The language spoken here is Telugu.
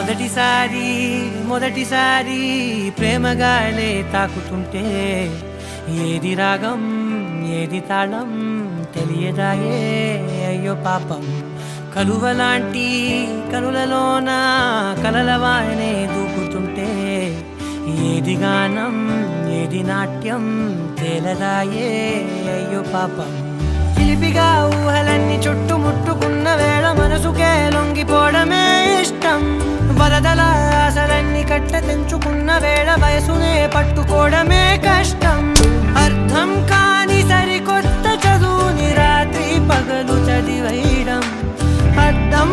మొదటిసారి మొదటిసారి ప్రేమగానే తాకుతుంటే ఏది రాగం ఏది తాళం తెలియదాయే అయ్యో పాపం కలువలాంటి కనులలోన కలలవానే దూకుతుంటే ఏది గానం ఏది నాట్యం తేలదాయే అయ్యో పాపం చిలిపిగా ఊహలన్నీ చుట్టుముట్టుకున్న వేళ మనసుకే లొంగిపోవడమే ఇష్టం వరదల ఆశలన్నీ కట్ట తెంచుకున్న వేళ వయసునే పట్టుకోవడమే కష్టం అర్థం కాని సరికొత్త చదువుని రాత్రి పగలు చదివేయడం అర్థం